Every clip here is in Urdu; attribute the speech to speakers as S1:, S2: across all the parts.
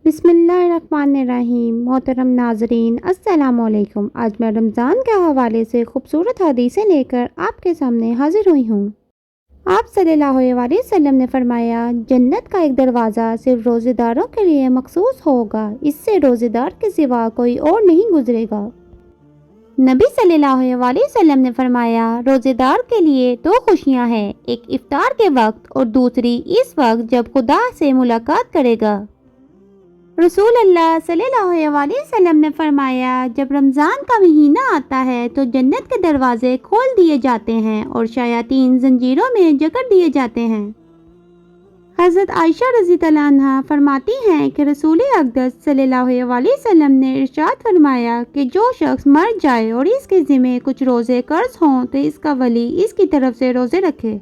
S1: بسم اللہ الرحمن الرحیم۔ محترم ناظرین السلام علیکم۔ آج میں رمضان کے حوالے سے خوبصورت حدیثیں لے کر آپ کے سامنے حاضر ہوئی ہوں۔ آپ صلی اللہ علیہ وسلم نے فرمایا، جنت کا ایک دروازہ صرف روزے داروں کے لیے مخصوص ہوگا، اس سے روزے دار کے سوا کوئی اور نہیں گزرے گا۔ نبی صلی اللہ علیہ وسلم نے فرمایا، روزے دار کے لیے دو خوشیاں ہیں، ایک افطار کے وقت اور دوسری اس وقت جب خدا سے ملاقات کرے گا۔ رسول اللہ صلی اللہ علیہ وسلم نے فرمایا، جب رمضان کا مہینہ آتا ہے تو جنت کے دروازے کھول دیے جاتے ہیں اور شیاطین زنجیروں میں جکڑ دیے جاتے ہیں۔ حضرت عائشہ رضی اللہ عنہا فرماتی ہیں کہ رسول اقدس صلی اللہ علیہ وسلم نے ارشاد فرمایا کہ جو شخص مر جائے اور اس کے ذمہ کچھ روزے قرض ہوں تو اس کا ولی اس کی طرف سے روزے رکھے۔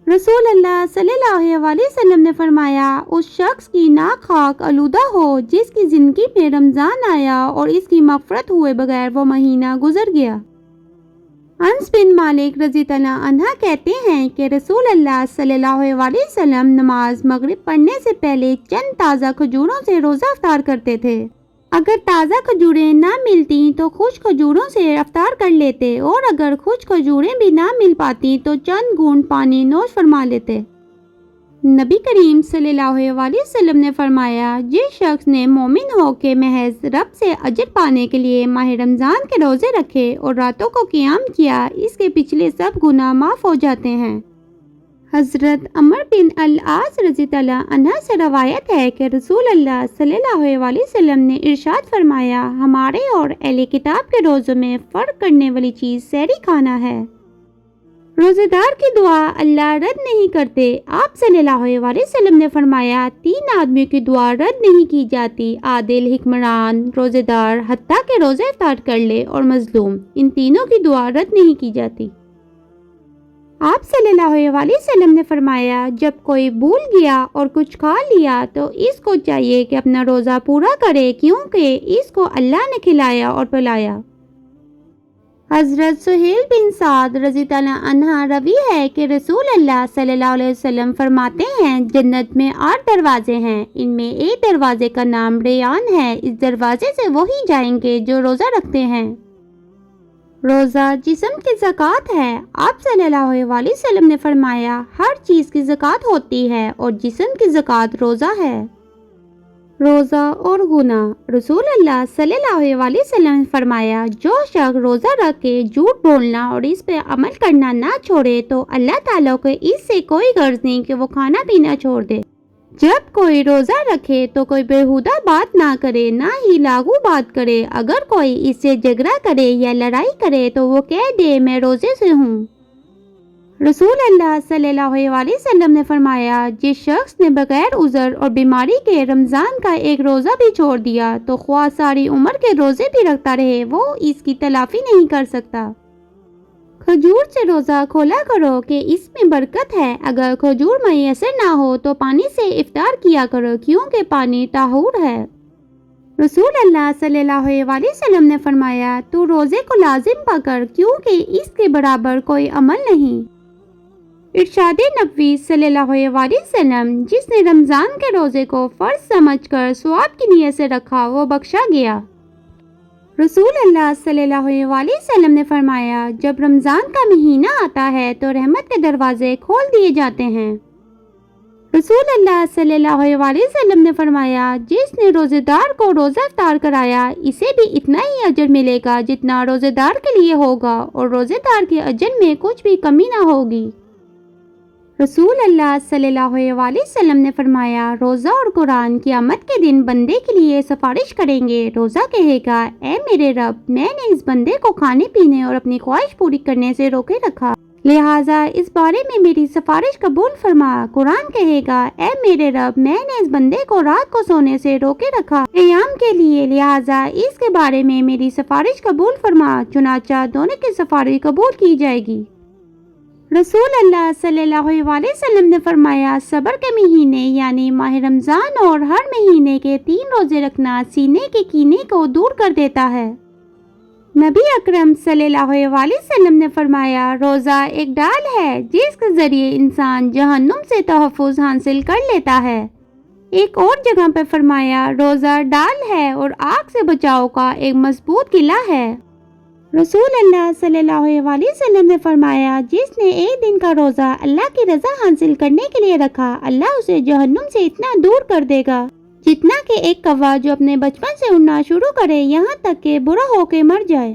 S1: رسول اللہ صلی اللہ علیہ وسلم نے فرمایا، اس شخص کی ناک خاک آلودہ ہو جس کی زندگی میں رمضان آیا اور اس کی مغفرت ہوئے بغیر وہ مہینہ گزر گیا۔ انس بن مالک رضی اللہ عنہ کہتے ہیں کہ رسول اللہ صلی اللہ علیہ وسلم نماز مغرب پڑھنے سے پہلے چند تازہ کھجوروں سے روزہ افطار کرتے تھے۔ اگر تازہ کھجوریں نہ ملتی تو خشک کھجوروں سے افطار کر لیتے، اور اگر خشک کھجوریں بھی نہ مل پاتی تو چند گھونٹ پانی نوش فرما لیتے۔ نبی کریم صلی اللہ علیہ وسلم نے فرمایا، جس شخص نے مومن ہو کے محض رب سے اجر پانے کے لیے ماہ رمضان کے روزے رکھے اور راتوں کو قیام کیا، اس کے پچھلے سب گناہ معاف ہو جاتے ہیں۔ حضرت عمر بن العاص رضی اللہ عنہ سے روایت ہے کہ رسول اللہ صلی اللہ علیہ وسلم نے ارشاد فرمایا، ہمارے اور اہل کتاب کے روزوں میں فرق کرنے والی چیز سحری کھانا ہے۔ روزے دار کی دعا اللہ رد نہیں کرتے۔ آپ صلی اللہ علیہ وسلم نے فرمایا، 3 آدمیوں کی دعا رد نہیں کی جاتی، عادل، حکمران، روزے دار، حتیٰ کہ روزے افطار کر لے، اور مظلوم، ان تینوں کی دعا رد نہیں کی جاتی۔ آپ صلی اللہ علیہ وسلم نے فرمایا، جب کوئی بھول گیا اور کچھ کھا لیا تو اس کو چاہیے کہ اپنا روزہ پورا کرے، کیونکہ اس کو اللہ نے کھلایا اور پلایا۔ حضرت سہیل بن سعد رضی اللہ عنہ روی ہے کہ رسول اللہ صلی اللہ علیہ وسلم فرماتے ہیں، جنت میں 8 دروازے ہیں، ان میں ایک دروازے کا نام ریان ہے، اس دروازے سے وہی جائیں گے جو روزہ رکھتے ہیں۔ روزہ جسم کی زکوٰۃ ہے۔ آپ صلی اللہ علیہ وسلم نے فرمایا، ہر چیز کی زکوٰۃ ہوتی ہے اور جسم کی زکوٰۃ روزہ ہے۔ روزہ اور گناہ۔ رسول اللہ صلی اللہ علیہ وسلم نے فرمایا، جو شخص روزہ رکھ کے جھوٹ بولنا اور اس پہ عمل کرنا نہ چھوڑے تو اللہ تعالیٰ کو اس سے کوئی غرض نہیں کہ وہ کھانا پینا چھوڑ دے۔ جب کوئی روزہ رکھے تو کوئی بیہودہ بات نہ کرے، نہ ہی لاغو بات کرے۔ اگر کوئی اس سے جھگڑا کرے یا لڑائی کرے تو وہ کہہ دے، میں روزے سے ہوں۔ رسول اللہ صلی اللہ علیہ وسلم نے فرمایا، جس شخص نے بغیر عذر اور بیماری کے رمضان کا ایک روزہ بھی چھوڑ دیا تو خواہ ساری عمر کے روزے بھی رکھتا رہے، وہ اس کی تلافی نہیں کر سکتا۔ کھجور سے روزہ کھولا کرو کہ اس میں برکت ہے۔ اگر کھجور میسر نہ ہو تو پانی سے افطار کیا کرو، کیونکہ پانی طہور ہے۔ رسول اللہ صلی اللہ علیہ وسلم نے فرمایا، تو روزے کو لازم پکڑ، کیونکہ اس کے برابر کوئی عمل نہیں۔ ارشاد نبوی صلی اللہ علیہ وسلم، جس نے رمضان کے روزے کو فرض سمجھ کر ثواب کی نیت سے رکھا وہ بخشا گیا۔ رسول اللہ صلی اللہ علیہ وسلم نے فرمایا، جب رمضان کا مہینہ آتا ہے تو رحمت کے دروازے کھول دیے جاتے ہیں۔ رسول اللہ صلی اللہ علیہ وسلم نے فرمایا، جس نے روزے دار کو روزہ افطار کرایا، اسے بھی اتنا ہی اجر ملے گا جتنا روزے دار کے لیے ہوگا، اور روزے دار کے اجر میں کچھ بھی کمی نہ ہوگی۔ رسول اللہ صلی اللہ علیہ وسلم نے فرمایا، روزہ اور قرآن قیامت کے دن بندے کے لیے سفارش کریں گے۔ روزہ کہے گا، اے میرے رب، میں نے اس بندے کو کھانے پینے اور اپنی خواہش پوری کرنے سے روکے رکھا، لہٰذا اس بارے میں میری سفارش قبول فرما۔ قرآن کہے گا، اے میرے رب، میں نے اس بندے کو رات کو سونے سے روکے رکھا قیام کے لیے، لہٰذا اس کے بارے میں میری سفارش قبول فرما۔ چنانچہ دونوں کی سفارش قبول کی جائے گی۔ رسول اللہ صلی اللہ علیہ وسلم نے فرمایا، صبر کے مہینے یعنی ماہ رمضان اور ہر مہینے کے 3 روزے رکھنا سینے کے کینے کو دور کر دیتا ہے۔ نبی اکرم صلی اللہ علیہ وسلم نے فرمایا، روزہ ایک ڈال ہے جس کے ذریعے انسان جہنم سے تحفظ حاصل کر لیتا ہے۔ ایک اور جگہ پر فرمایا روزہ ڈال ہے اور آگ سے بچاؤ کا ایک مضبوط قلعہ ہے۔ رسول اللہ صلی اللہ علیہ وسلم نے فرمایا جس نے ایک دن کا روزہ اللہ کی رضا حاصل کرنے کے لیے رکھا اللہ اسے جہنم سے اتنا دور کر دے گا جتنا کہ ایک کوا جو اپنے بچپن سے اڑنا شروع کرے یہاں تک کہ برا ہو کے مر جائے۔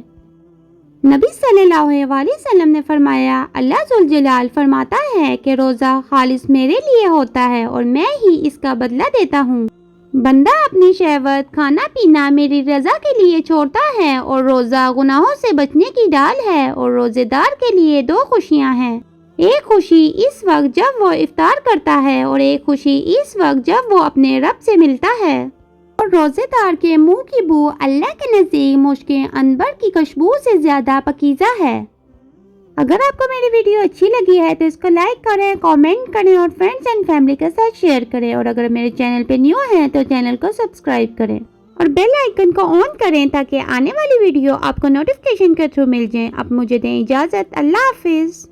S1: نبی صلی اللہ علیہ وسلم نے فرمایا اللہ ذوالجلال فرماتا ہے کہ روزہ خالص میرے لیے ہوتا ہے اور میں ہی اس کا بدلہ دیتا ہوں۔ بندہ اپنی شہوت کھانا پینا میری رضا کے لیے چھوڑتا ہے اور روزہ گناہوں سے بچنے کی ڈال ہے اور روزے دار کے لیے دو خوشیاں ہیں، ایک خوشی اس وقت جب وہ افطار کرتا ہے اور ایک خوشی اس وقت جب وہ اپنے رب سے ملتا ہے، اور روزے دار کے منہ کی بو اللہ کے نزدیک مشک عنبر کی خوشبو سے زیادہ پاکیزہ ہے۔ اگر آپ کو میری ویڈیو اچھی لگی ہے تو اس کو لائک کریں، کامنٹ کریں اور فرینڈز اینڈ فیملی کے ساتھ شیئر کریں، اور اگر میرے چینل پہ نیو ہیں تو چینل کو سبسکرائب کریں اور بیل آئیکن کو آن کریں تاکہ آنے والی ویڈیو آپ کو نوٹیفیکیشن کے تھرو مل جائیں۔ اب مجھے دیں اجازت، اللہ حافظ۔